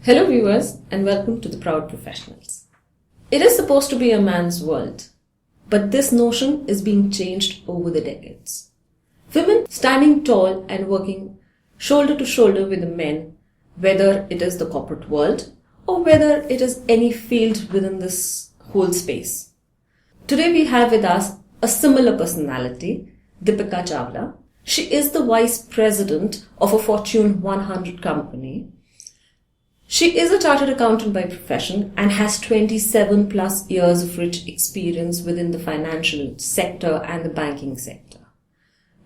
Hello viewers and welcome to The Proud Professionals. It is supposed to be a man's world, but this notion is being changed over the decades. Women standing tall and working shoulder to shoulder with the men, whether it is the corporate world or whether it is any field within this whole space. Today we have with us a similar personality, Deepika Chawla. She is the vice president of a Fortune 100 company. She is a chartered accountant by profession and has 27 plus years of rich experience within the financial sector and the banking sector.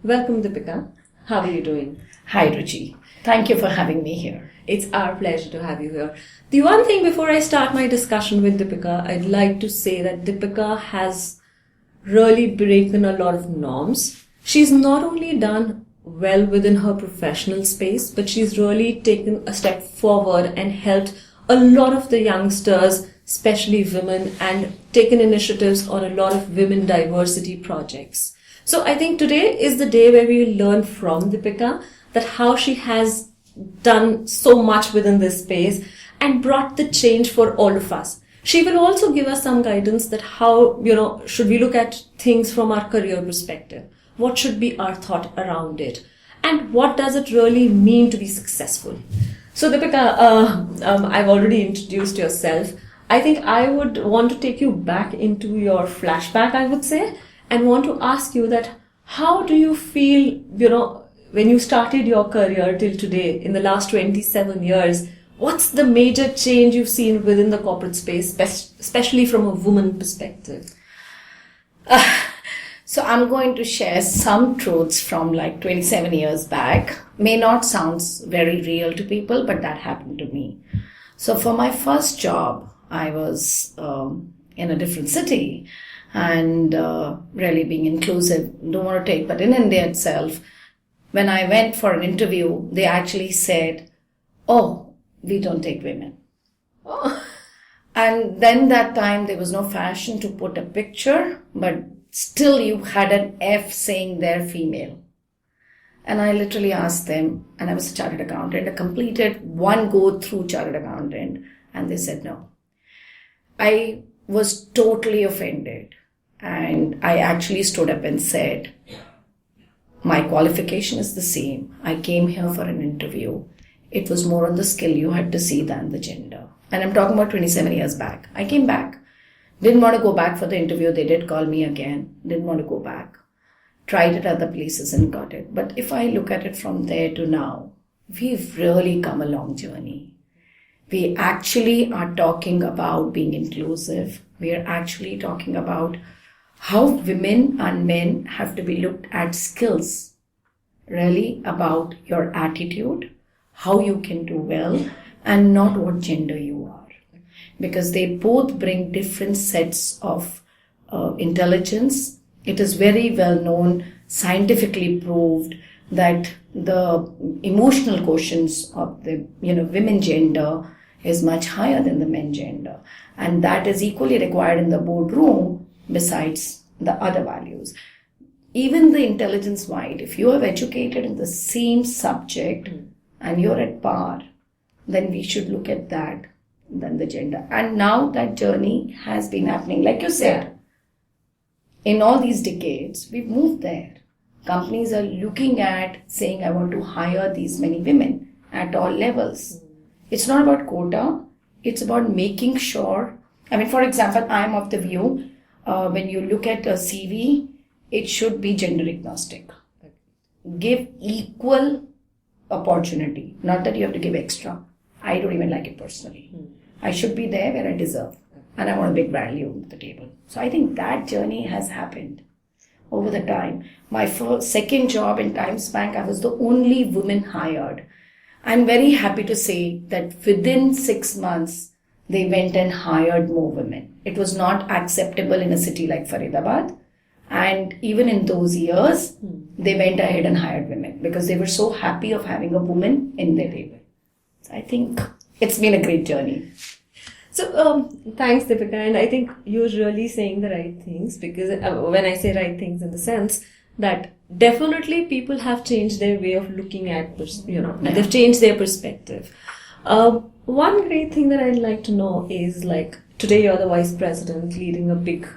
Welcome, Deepika. How are you doing? Hi, Ruchi. Thank you for having me here. It's our pleasure to have you here. The one thing before I start my discussion with Deepika, I'd like to say that Deepika has really broken a lot of norms. She's not only done well within her professional space, but she's really taken a step forward and helped a lot of the youngsters, especially women, and taken initiatives on a lot of women diversity projects. So I think today is the day where we will learn from Deepika that how she has done so much within this space and brought the change for all of us. She will also give us some guidance that how, should we look at things from our career perspective? What should be our thought around it? And what does it really mean to be successful? So Deepika, I've already introduced yourself. I think I would want to take you back into your flashback, I would say, and want to ask you that how do you feel, when you started your career till today, in the last 27 years, what's the major change you've seen within the corporate space, especially from a woman perspective? So I'm going to share some truths from like 27 years back. May not sound very real to people, but that happened to me. So for my first job, I was in a different city and really being inclusive, don't want to take, but in India itself, when I went for an interview, they actually said, "Oh, we don't take women." Oh. And then that time there was no fashion to put a picture, but still you had an F saying they're female. And I literally asked them, and I was a chartered accountant, I completed one go through chartered accountant, and they said no. I was totally offended. And I actually stood up and said, my qualification is the same. I came here for an interview. It was more on the skill you had to see than the gender. And I'm talking about 27 years back. I came back. Didn't want to go back for the interview. They did call me again. Didn't want to go back. Tried it other places and got it. But if I look at it from there to now, we've really come a long journey. We actually are talking about being inclusive. We are actually talking about how women and men have to be looked at skills. Really about your attitude, how you can do well, and not what gender you are. Because they both bring different sets of intelligence. It is very well known, scientifically proved that the emotional quotients of the women gender is much higher than the men gender, and that is equally required in the boardroom besides the other values. Even the intelligence wide, if you are educated in the same subject and you're at par, then we should look at that than the gender. And now that journey has been happening. Like you said, in all these decades, we've moved there. Companies are looking at saying, I want to hire these many women at all levels. It's not about quota. It's about making sure. For example, I'm of the view, when you look at a CV, it should be gender agnostic. Give equal opportunity. Not that you have to give extra. I don't even like it personally. I should be there where I deserve. And I want a big value on the table. So I think that journey has happened over the time. My second job in Times Bank, I was the only woman hired. I'm very happy to say that within 6 months, they went and hired more women. It was not acceptable in a city like Faridabad. And even in those years, they went ahead and hired women because they were so happy of having a woman in their table. So I think it's been a great journey. So, thanks, Deepika. And I think you're really saying the right things because when I say right things in the sense that definitely people have changed their way of looking at, they've changed their perspective. One great thing that I'd like to know is like today you're the vice president leading a big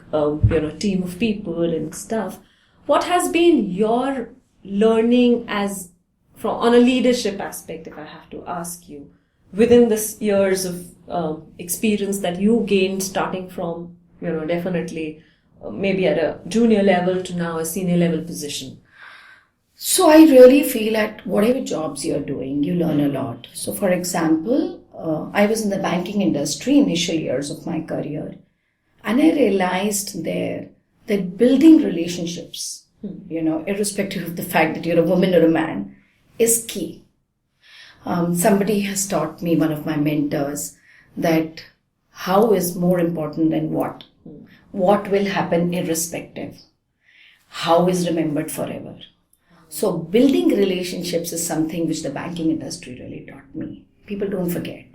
team of people and stuff. What has been your learning as from on a leadership aspect, if I have to ask you, within this years of experience that you gained starting from definitely maybe at a junior level to now a senior level position? So I really feel at whatever jobs you're doing, you learn a lot. So for example, I was in the banking industry initial years of my career, and I realized there that building relationships, irrespective of the fact that you're a woman or a man, is key. Somebody has taught me, one of my mentors, that how is more important than what. What will happen irrespective. How is remembered forever. So building relationships is something which the banking industry really taught me. People don't forget.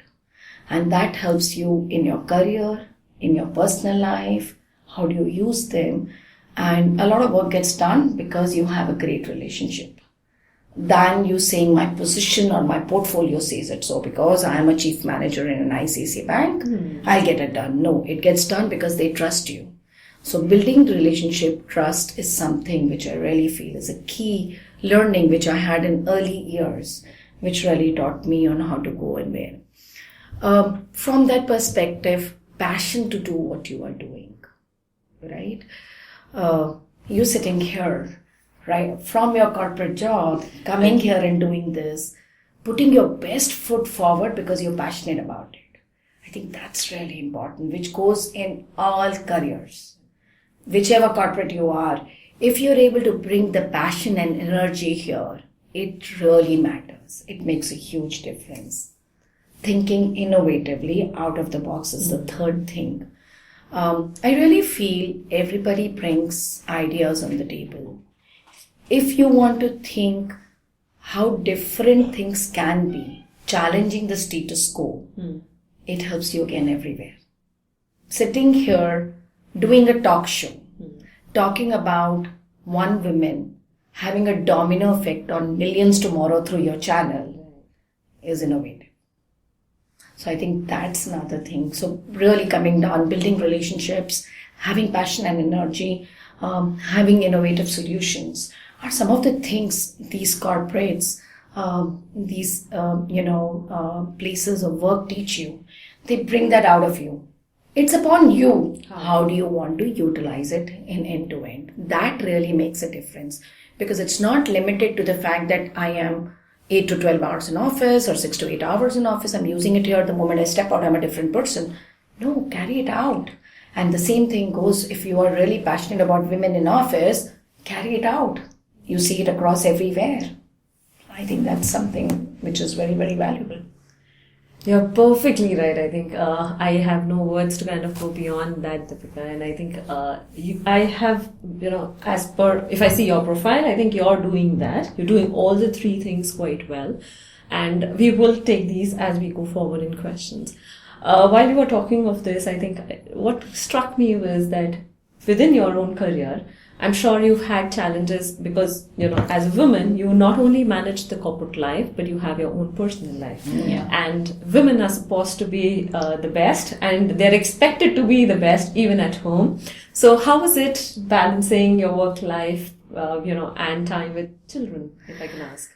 And that helps you in your career, in your personal life. How do you use them? And a lot of work gets done because you have a great relationship. Than you saying my position or my portfolio says it so because I am a chief manager in an ICICI bank, I'll get it done. No, it gets done because they trust you. So building relationship trust is something which I really feel is a key learning which I had in early years, which really taught me on how to go and where. From that perspective, passion to do what you are doing, right? You sitting here, right, from your corporate job, coming here and doing this, putting your best foot forward because you're passionate about it. I think that's really important, which goes in all careers. Whichever corporate you are, if you're able to bring the passion and energy here, it really matters. It makes a huge difference. Thinking innovatively out of the box is the third thing. I really feel everybody brings ideas on the table. If you want to think how different things can be, challenging the status quo, it helps you again everywhere. Sitting here, doing a talk show, talking about one woman having a domino effect on millions tomorrow through your channel is innovative. So I think that's another thing. So really coming down, building relationships, having passion and energy, having innovative solutions are some of the things these corporates, these places of work teach you. They bring that out of you. It's upon you. How do you want to utilize it in end to end? That really makes a difference because it's not limited to the fact that I am 8 to 12 hours in office or 6 to 8 hours in office. I'm using it here. The moment I step out, I'm a different person. No, carry it out. And the same thing goes if you are really passionate about women in office, carry it out. You see it across everywhere. I think that's something which is very, very valuable. You're perfectly right. I think I have no words to kind of go beyond that, Deepika. And I think I have, as per, if I see your profile, I think you're doing that. You're doing all the three things quite well. And we will take these as we go forward in questions. While you were talking of this, I think what struck me was that within your own career, I'm sure you've had challenges because, as a woman, you not only manage the corporate life, but you have your own personal life. Yeah. And women are supposed to be the best and they're expected to be the best even at home. So how is it balancing your work life, and time with children, if I can ask?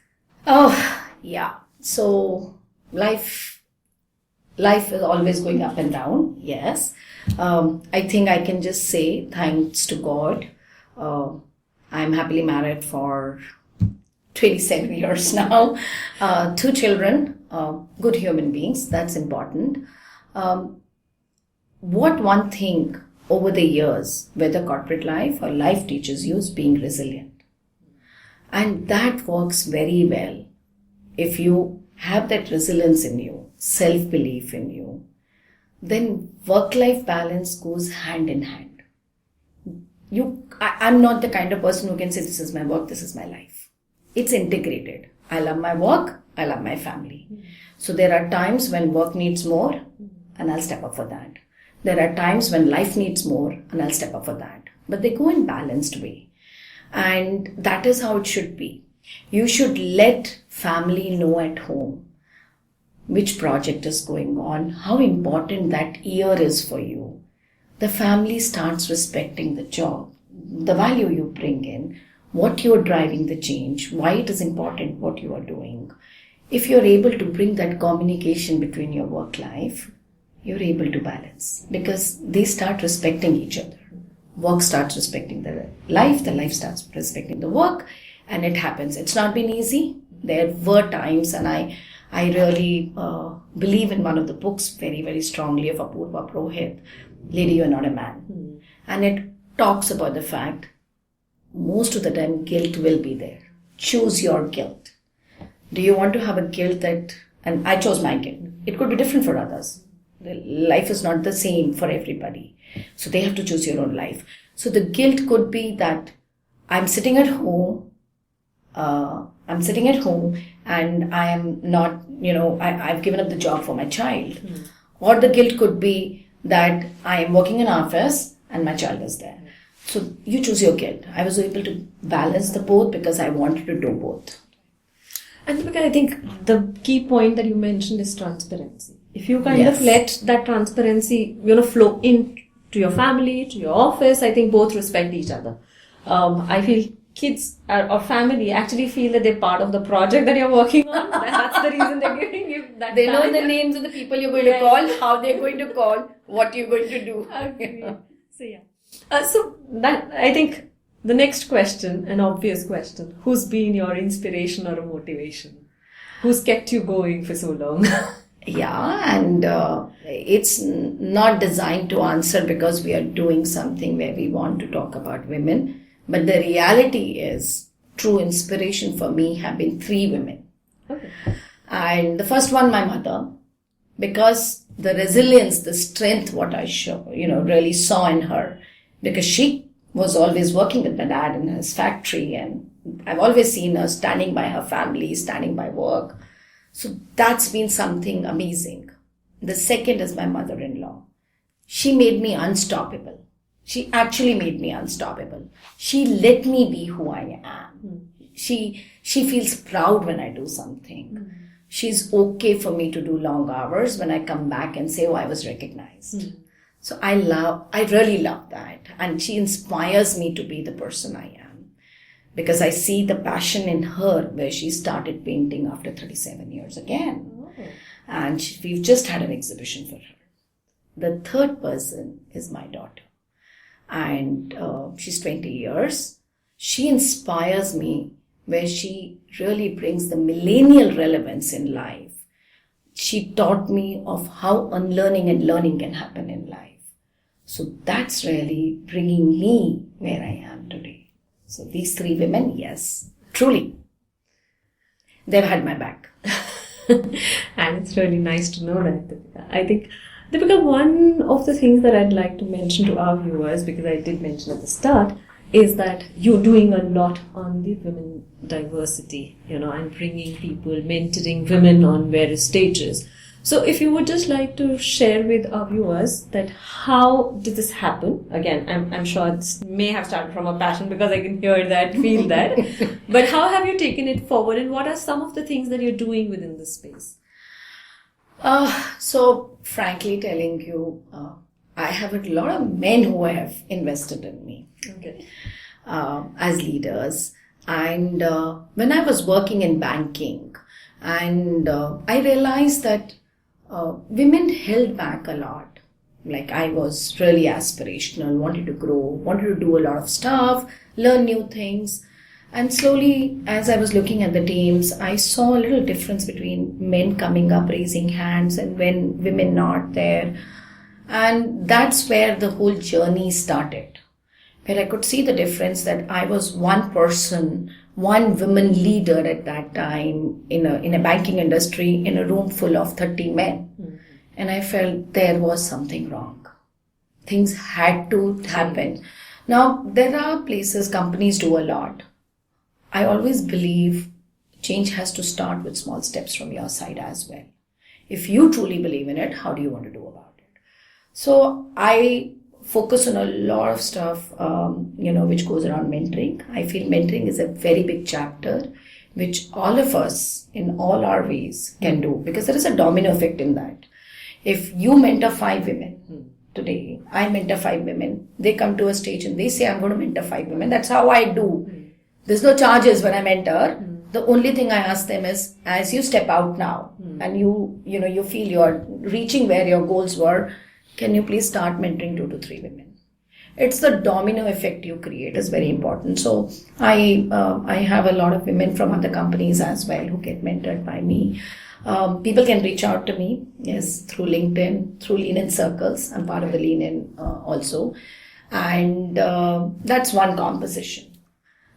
Oh, yeah. So life is always going up and down. Yes. I think I can just say thanks to God. I'm happily married for 27 years now. 2 children, good human beings. That's important. What one thing over the years, whether corporate life or life teaches you is being resilient. And that works very well. If you have that resilience in you, self-belief in you, then work-life balance goes hand in hand. I'm not the kind of person who can say this is my work, this is my life. It's integrated. I love my work, I love my family. So there are times when work needs more and I'll step up for that. There are times when life needs more and I'll step up for that. But they go in balanced way. And that is how it should be. You should let family know at home which project is going on, how important that year is for you. The family starts respecting the job, the value you bring in, what you're driving the change, why it is important what you are doing. If you're able to bring that communication between your work life, you're able to balance because they start respecting each other. Work starts respecting the life starts respecting the work, and it happens. It's not been easy. There were times, and I really believe in one of the books very, very strongly of Apurva Purohit, Lady, You're Not a Man. And it talks about the fact most of the time guilt will be there. Choose your guilt. Do you want to have a guilt that, and I chose my guilt. It could be different for others. Life is not the same for everybody. So they have to choose your own life. So the guilt could be that I'm sitting at home and I am not, I've given up the job for my child. Or the guilt could be that I am working in office and my child is there. So you choose your guilt. I was able to balance the both because I wanted to do both. And Deepika, I think the key point that you mentioned is transparency. If you kind of let that transparency, flow into your family, to your office, I think both respect each other. I feel kids or family actually feel that they're part of the project that you're working on. That's the reason they're giving you that They time. know the names of the people you're going to call, how they're going to call, what you're going to do. Okay. So that, I think, the next question, an obvious question, who's been your inspiration or a motivation? Who's kept you going for so long? Yeah, and it's not designed to answer because we are doing something where we want to talk about women. But the reality is, true inspiration for me have been 3 women. Okay. And the first one, my mother, because the resilience, the strength, what I really saw in her, because she was always working with my dad in his factory, and I've always seen her standing by her family, standing by work. So that's been something amazing. The second is my mother-in-law. She made me unstoppable. She actually made me unstoppable. She let me be who I am. She feels proud when I do something. She's okay for me to do long hours when I come back and say, oh, I was recognized. So I really love that. And she inspires me to be the person I am. Because I see the passion in her where she started painting after 37 years again. Oh. And we've just had an exhibition for her. The third person is my daughter. And she's 20 years. She inspires me where she really brings the millennial relevance in life. She taught me of how unlearning and learning can happen in life. So that's really bringing me where I am today. So these 3 women, yes, truly, they've had my back. And it's really nice to know that, Deepika. I think, Deepika, one of the things that I'd like to mention to our viewers, because I did mention at the start, is that you're doing a lot on the women diversity, and bringing people, mentoring women on various stages. So if you would just like to share with our viewers that how did this happen? Again, I'm sure this may have started from a passion because I can hear that, feel that. But how have you taken it forward, and what are some of the things that you're doing within this space? So frankly telling you, I have a lot of men who have invested in me. Okay. As leaders. And when I was working in banking, and I realized that women held back a lot. Like I was really aspirational, wanted to grow, wanted to do a lot of stuff, learn new things. And slowly, as I was looking at the teams, I saw a little difference between men coming up, raising hands, and when women not there. And that's where the whole journey started. Where I could see the difference that I was one person, one woman leader at that time in a banking industry in a room full of 30 men. Mm-hmm. And I felt there was something wrong. Things had to happen. Now, there are places companies do a lot. I always believe change has to start with small steps from your side as well. If you truly believe in it, how do you want to do about it? So I focus on a lot of stuff, which goes around mentoring. I feel mentoring is a very big chapter. which all of us in all our ways can do, because there is a domino effect in that. If you mentor 5 women today, I mentor 5 women, they come to a stage and they say, I'm going to mentor 5 women. That's how I do. There's no charges when I mentor. The only thing I ask them is, as you step out now and you feel you're reaching where your goals were, can you please start mentoring 2 to 3 women? It's the domino effect you create is very important. So I have a lot of women from other companies as well who get mentored by me. People can reach out to me, yes, through LinkedIn, through Lean In Circles. I'm part of the Lean In also. And that's one composition.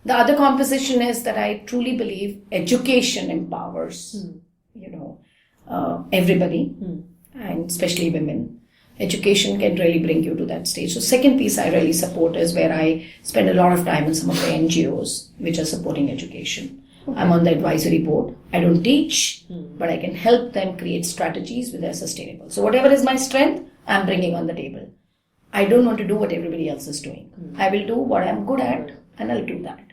The other composition is that I truly believe education empowers, everybody, and especially women. Education can really bring you to that stage. So second piece I really support is where I spend a lot of time in some of the NGOs which are supporting education. Okay. I'm on the advisory board. I don't teach, but I can help them create strategies which are sustainable. So whatever is my strength, I'm bringing on the table. I don't want to do what everybody else is doing. I will do what I'm good at and I'll do that.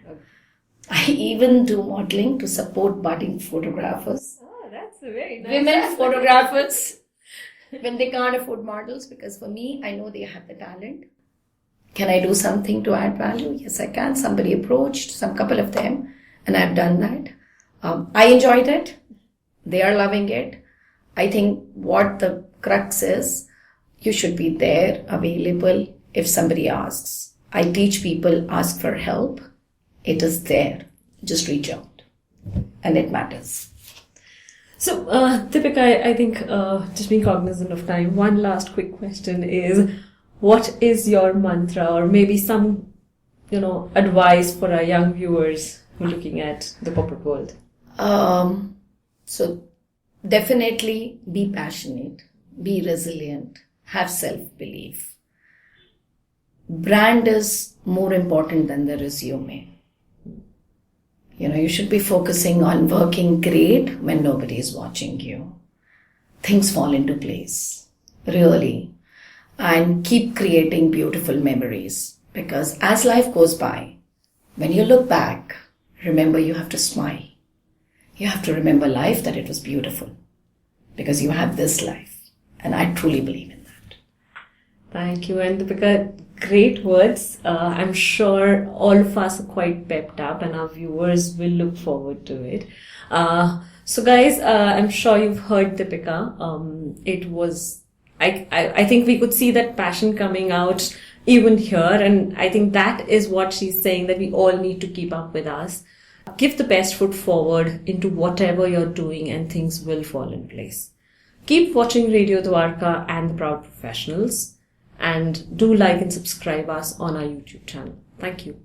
I even do modeling to support budding photographers. Oh, that's a very nice. Women photographers. When they can't afford models, because for me, I know they have the talent. Can I do something to add value? Yes, I can. Somebody approached, some couple of them, and I've done that. I enjoyed it. They are loving it. I think what the crux is, you should be there, available if somebody asks. I teach people, ask for help. It is there. Just reach out. And it matters. So, Deepika, I think just being cognizant of time, one last quick question is, what is your mantra or maybe some, advice for our young viewers who are looking at the corporate world? So, definitely be passionate, be resilient, have self-belief. Brand is more important than the resume. You should be focusing on working great when nobody is watching you. Things fall into place, really. And keep creating beautiful memories. Because as life goes by, when you look back, remember you have to smile. You have to remember life, that it was beautiful. Because you have this life. And I truly believe in that. Thank you. And Deepika, great words. I'm sure all of us are quite pepped up and our viewers will look forward to it. So guys, I'm sure you've heard Deepika. It was, I think we could see that passion coming out even here. And I think that is what she's saying, that we all need to keep up with us. Give the best foot forward into whatever you're doing and things will fall in place. Keep watching Radio Dwarka and The Proud Professionals. And do like and subscribe us on our YouTube channel. Thank you.